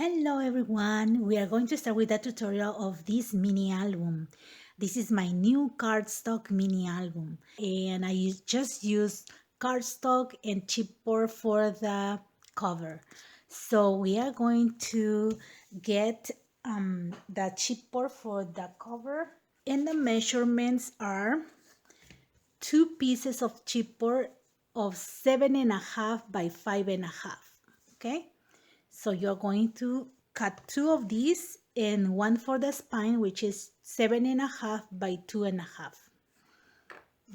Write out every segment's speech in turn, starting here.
Hello everyone, we are going to start with a tutorial of this mini album. This is my new cardstock mini album and I just used cardstock and chipboard for the cover. So we are going to get the chipboard for the cover, and the measurements are 2 pieces of chipboard of 7.5 by 5.5. Okay. So you're going to cut 2 of these and one for the spine, which is 7.5 by 2.5.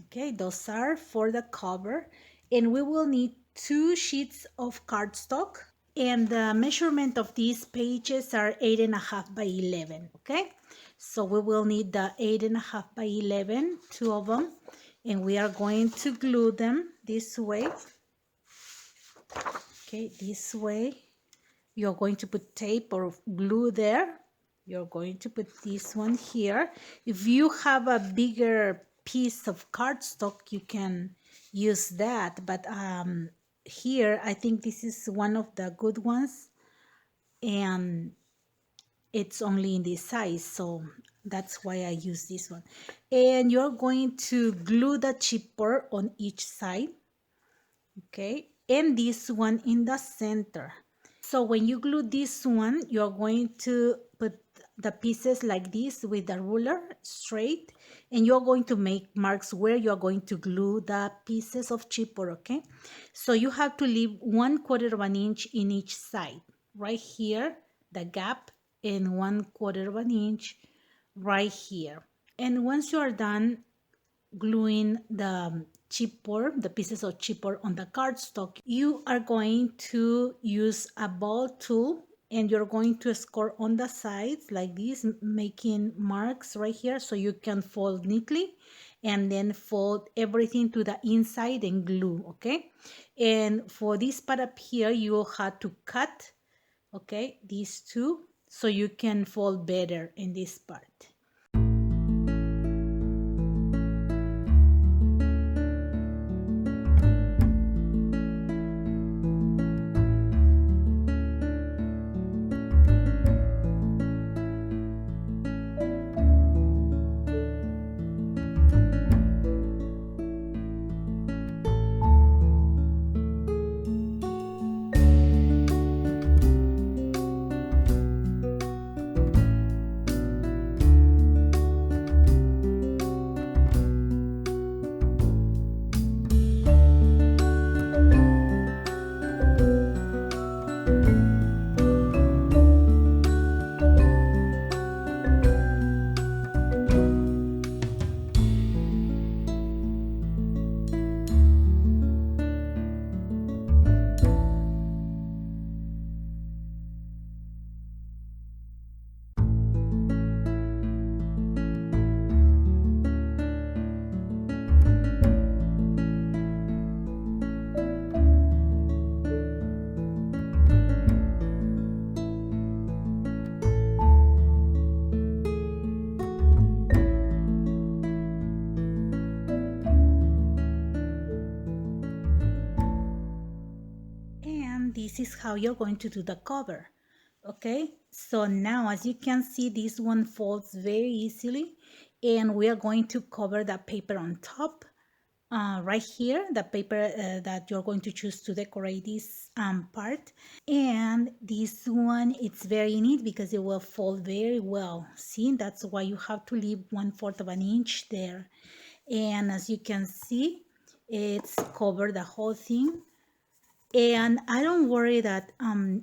Okay, those are for the cover. And we will need 2 sheets of cardstock. And the measurement of these pages are 8.5 by 11. Okay, so we will need the 8.5 by 11, 2 of them. And we are going to glue them this way. Okay, this way. You're going to put tape or glue there. You're going to put this one here. If you have a bigger piece of cardstock, you can use that. But here, I think this is one of the good ones. And it's only in this size. So that's why I use this one. And you're going to glue the chipboard on each side. Okay. And this one in the center. So when you glue this one, you're going to put the pieces like this with the ruler straight, and you're going to make marks where you're going to glue the pieces of chipboard, okay? So you have to leave 1/4 of an inch in each side. Right here, the gap, and 1/4 of an inch right here. And once you are done gluing the chipboard, the pieces of chipboard on the cardstock, you are going to use a ball tool and you're going to score on the sides like this, making marks right here so you can fold neatly and then fold everything to the inside and glue, okay? And for this part up here, you will have to cut, okay, these two so you can fold better in this part. This is how you're going to do the cover. Okay, so now as you can see, this one folds very easily, and we are going to cover the paper on top right here, the paper that you're going to choose to decorate this part. And this one, it's very neat because it will fold very well. See, that's why you have to leave 1/4 of an inch there. And as you can see, it's covered the whole thing. And I don't worry that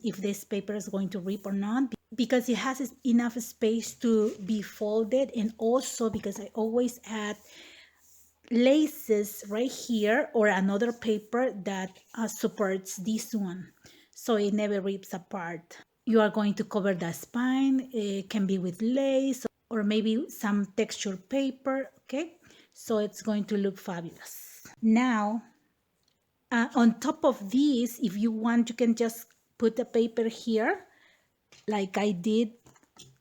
if this paper is going to rip or not, because it has enough space to be folded, and also because I always add laces right here or another paper that supports this one, so it never rips apart. You are going to cover the spine. It can be with lace or maybe some textured paper, okay? So it's going to look fabulous. Now, on top of this, if you want, you can just put the paper here like I did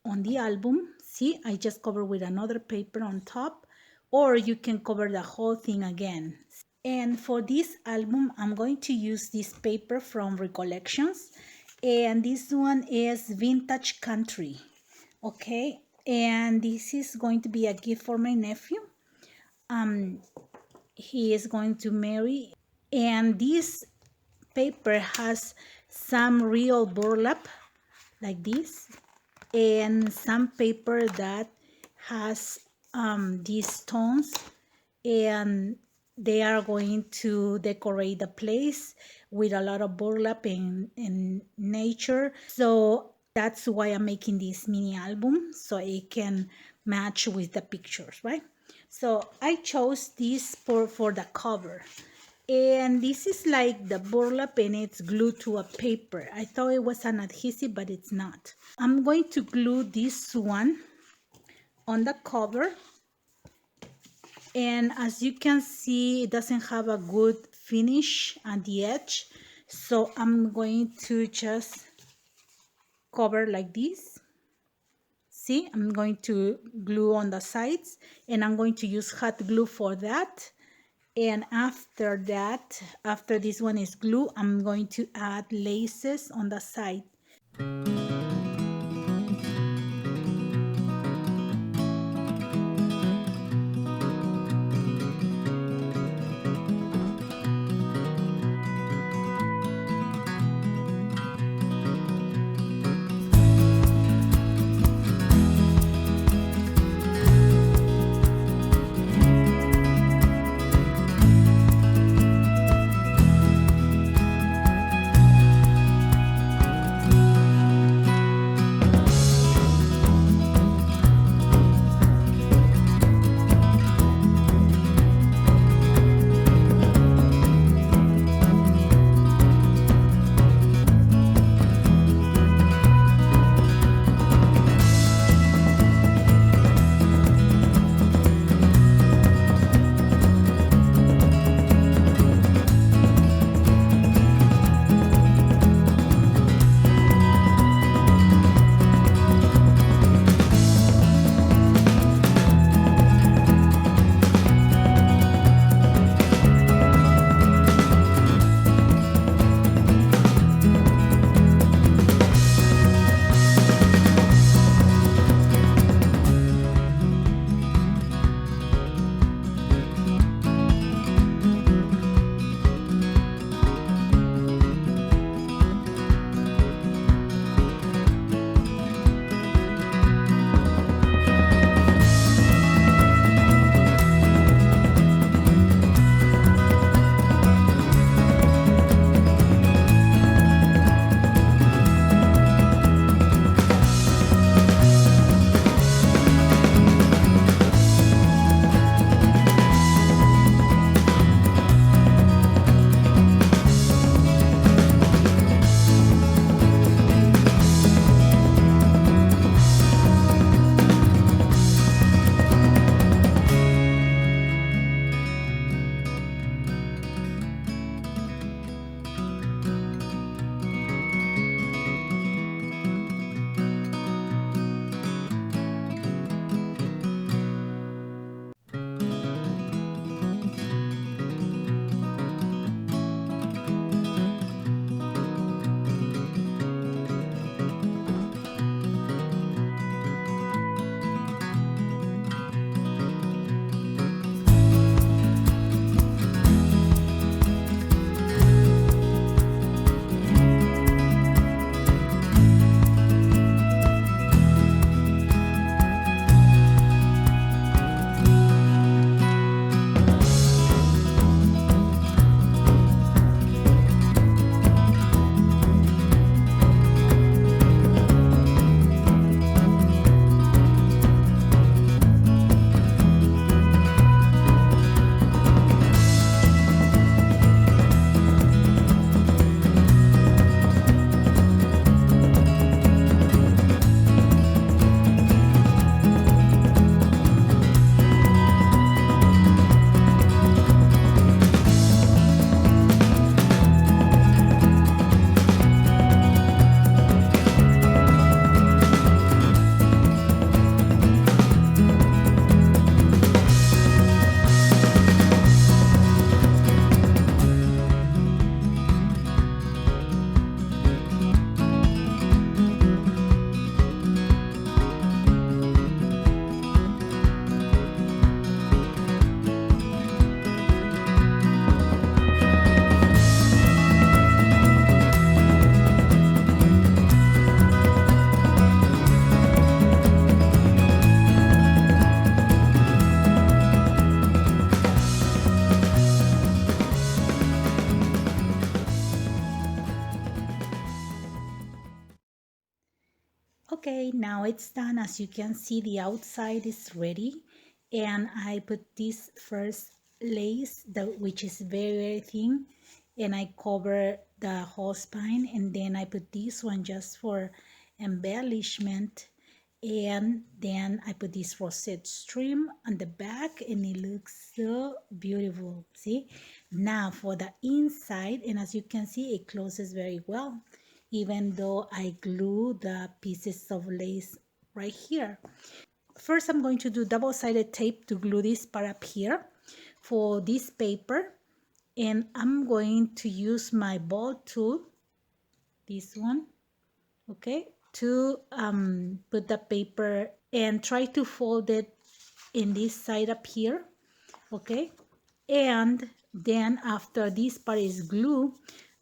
on the album. See, I just covered with another paper on top, or you can cover the whole thing again. And for this album, I'm going to use this paper from Recollections, And this one is Vintage Country. Okay, and this is going to be a gift for my nephew. He is going to marry, and this paper has some real burlap like this, and some paper that has these stones, and they are going to decorate the place with a lot of burlap in nature. So that's why I'm making this mini album, so it can match with the pictures, right? So I chose this for the cover. And this is like the burlap, and it's glued to a paper. I thought it was an adhesive, but it's not. I'm going to glue this one on the cover. And as you can see, it doesn't have a good finish at the edge. So I'm going to just cover like this. See, I'm going to glue on the sides, and I'm going to use hot glue for that. And after that, after this one is glue, I'm going to add laces on the side. Okay, now it's done. As you can see, the outside is ready, and I put this first lace, which is very, very thin, and I cover the whole spine, and then I put this one just for embellishment, and then I put this rosette trim on the back, and it looks so beautiful. See, now for the inside, and as you can see, it closes very well, even though I glue the pieces of lace right here. First, I'm going to do double-sided tape to glue this part up here for this paper, and I'm going to use my ball tool, this one, okay, to put the paper and try to fold it in this side up here, okay. And then after this part is glue,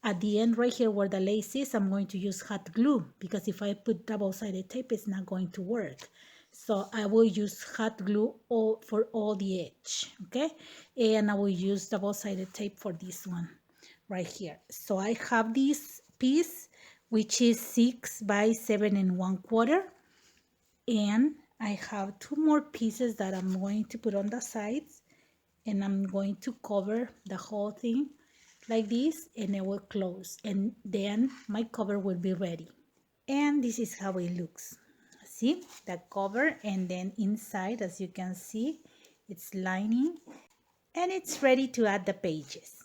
at the end right here where the lace is, I'm going to use hot glue, because if I put double-sided tape, it's not going to work. So I will use hot glue for all the edge, okay. And I will use double-sided tape for this one right here. So I have this piece, which is 6 by 7 1/4, and I have 2 more pieces that I'm going to put on the sides, and I'm going to cover the whole thing like this, and it will close, and then my cover will be ready. And this is how it looks. See the cover, and then inside, as you can see, it's lining, and it's ready to add the pages.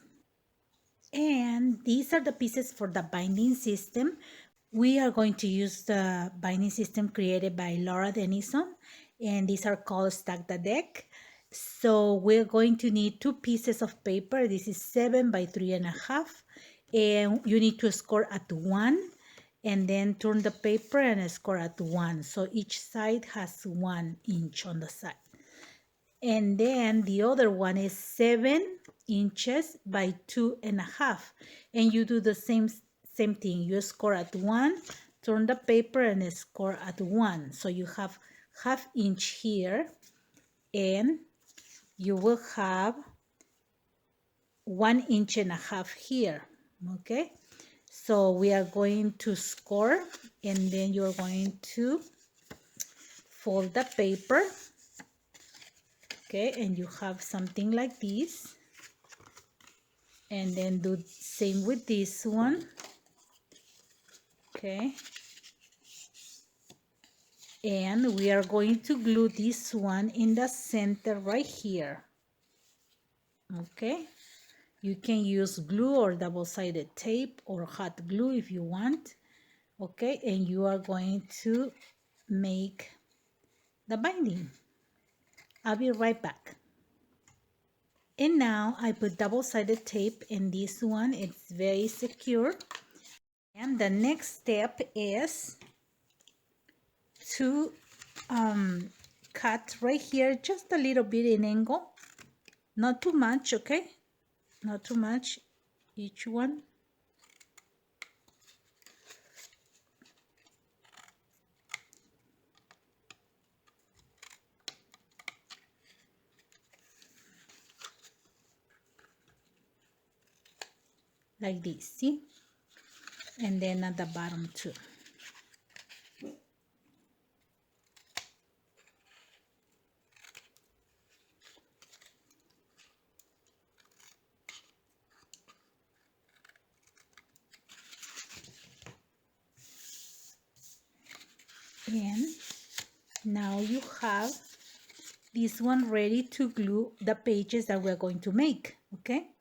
And these are the pieces for the binding system. We are going to use the binding system created by Laura Denison, and these are called Stack the Deck. So we're going to need 2 pieces of paper. This is 7 by 3.5, and you need to score at 1, and then turn the paper and score at 1. So each side has 1 inch on the side. And then the other one is 7 inches by 2.5, and you do the same thing. You score at 1, turn the paper and score at 1. So you have 1/2 inch here, and you will have 1.5 inches here. Okay, so we are going to score, and then you're going to fold the paper. Okay, and you have something like this, and then do same with this one. Okay, and we are going to glue this one in the center right here. Okay, you can use glue or double-sided tape or hot glue if you want. Okay, and you are going to make the binding. I'll be right back. And now I put double-sided tape in this one. It's very secure. And the next step is to cut right here just a little bit in angle, not too much, okay, not too much, each one. Like this, see, and then at the bottom too. And now you have this one ready to glue the pages that we're going to make. Okay,